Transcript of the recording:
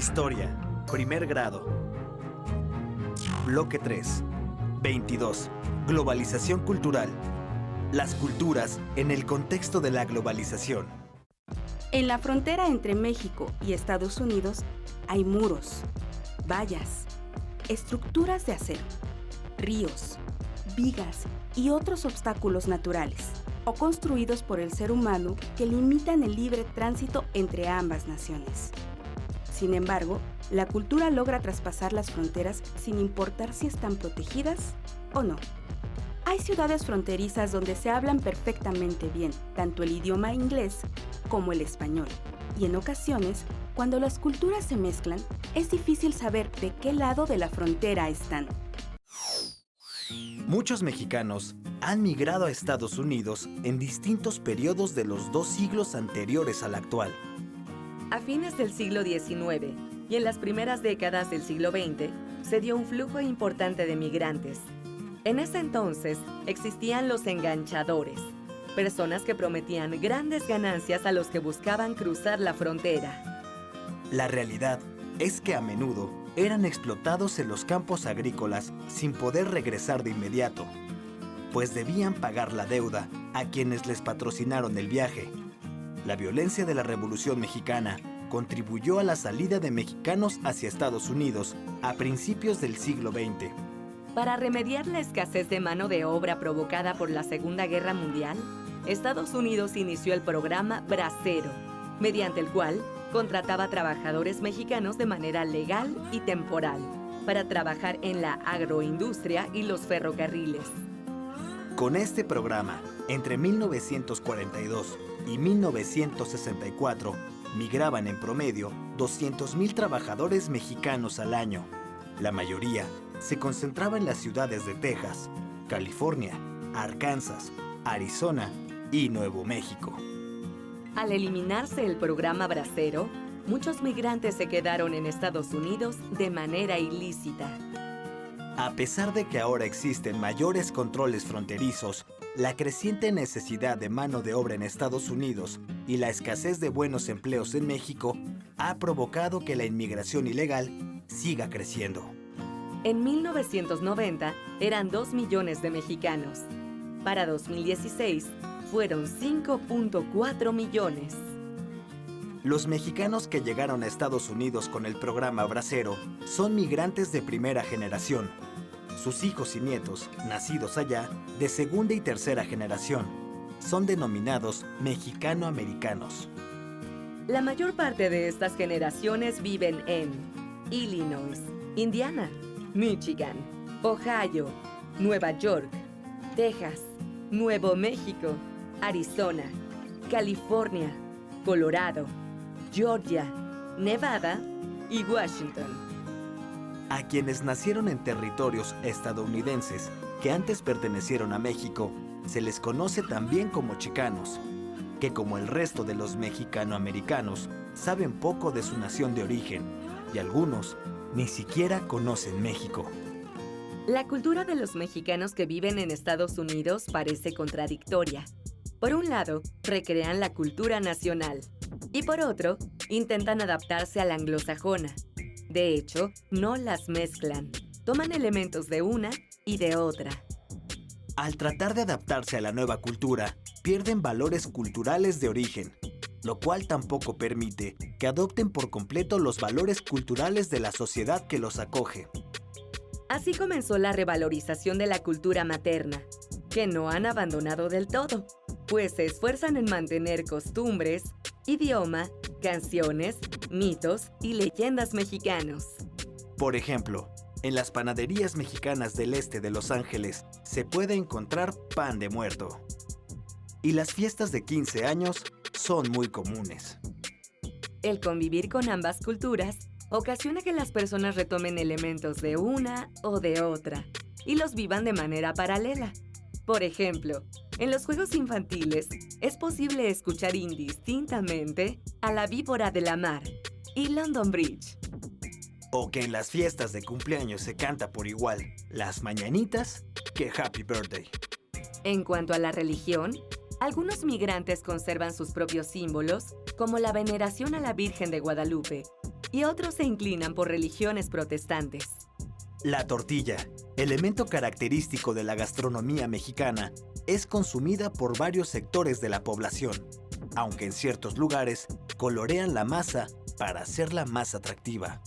Historia, primer grado. Bloque 3. 22. Globalización cultural. Las culturas en el contexto de la globalización. En la frontera entre México y Estados Unidos hay muros, vallas, estructuras de acero, ríos, vigas y otros obstáculos naturales o construidos por el ser humano que limitan el libre tránsito entre ambas naciones. Sin embargo, la cultura logra traspasar las fronteras sin importar si están protegidas o no. Hay ciudades fronterizas donde se hablan perfectamente bien tanto el idioma inglés como el español, y en ocasiones, cuando las culturas se mezclan, es difícil saber de qué lado de la frontera están. Muchos mexicanos han migrado a Estados Unidos en distintos periodos de los 2 siglos anteriores al actual. A fines del siglo XIX y en las primeras décadas del siglo XX se dio un flujo importante de migrantes. En ese entonces existían los enganchadores, personas que prometían grandes ganancias a los que buscaban cruzar la frontera. La realidad es que a menudo eran explotados en los campos agrícolas sin poder regresar de inmediato, pues debían pagar la deuda a quienes les patrocinaron el viaje. La violencia de la Revolución Mexicana contribuyó a la salida de mexicanos hacia Estados Unidos a principios del siglo XX. Para remediar la escasez de mano de obra provocada por la Segunda Guerra Mundial, Estados Unidos inició el programa Bracero, mediante el cual contrataba trabajadores mexicanos de manera legal y temporal para trabajar en la agroindustria y los ferrocarriles. Con este programa, entre 1942 y 1964, migraban en promedio 200,000 trabajadores mexicanos al año. La mayoría se concentraba en las ciudades de Texas, California, Arkansas, Arizona y Nuevo México. Al eliminarse el programa Bracero, muchos migrantes se quedaron en Estados Unidos de manera ilícita. A pesar de que ahora existen mayores controles fronterizos, la creciente necesidad de mano de obra en Estados Unidos y la escasez de buenos empleos en México ha provocado que la inmigración ilegal siga creciendo. En 1990 eran 2 millones de mexicanos. Para 2016 fueron 5.4 millones. Los mexicanos que llegaron a Estados Unidos con el programa Bracero son migrantes de primera generación. Sus hijos y nietos, nacidos allá, de segunda y tercera generación, son denominados mexicano-americanos. La mayor parte de estas generaciones viven en Illinois, Indiana, Michigan, Ohio, Nueva York, Texas, Nuevo México, Arizona, California, Colorado, Georgia, Nevada y Washington. A quienes nacieron en territorios estadounidenses que antes pertenecieron a México, se les conoce también como chicanos, que como el resto de los mexicano-americanos, saben poco de su nación de origen y algunos ni siquiera conocen México. La cultura de los mexicanos que viven en Estados Unidos parece contradictoria. Por un lado, recrean la cultura nacional y por otro, intentan adaptarse a la anglosajona. De hecho, no las mezclan. Toman elementos de una y de otra. Al tratar de adaptarse a la nueva cultura, pierden valores culturales de origen, lo cual tampoco permite que adopten por completo los valores culturales de la sociedad que los acoge. Así comenzó la revalorización de la cultura materna, que no han abandonado del todo, pues se esfuerzan en mantener costumbres, idioma, canciones, mitos y leyendas mexicanos. Por ejemplo, en las panaderías mexicanas del este de Los Ángeles se puede encontrar pan de muerto. Y las fiestas de 15 años son muy comunes. El convivir con ambas culturas ocasiona que las personas retomen elementos de una o de otra y los vivan de manera paralela. Por ejemplo, en los juegos infantiles es posible escuchar indistintamente a la víbora de la mar y London Bridge. O que en las fiestas de cumpleaños se canta por igual las mañanitas que Happy Birthday. En cuanto a la religión, Algunos migrantes conservan sus propios símbolos, como la veneración a la Virgen de Guadalupe, y otros se inclinan por religiones protestantes. La tortilla, elemento característico de la gastronomía mexicana, es consumida por varios sectores de la población, aunque en ciertos lugares colorean la masa para hacerla más atractiva.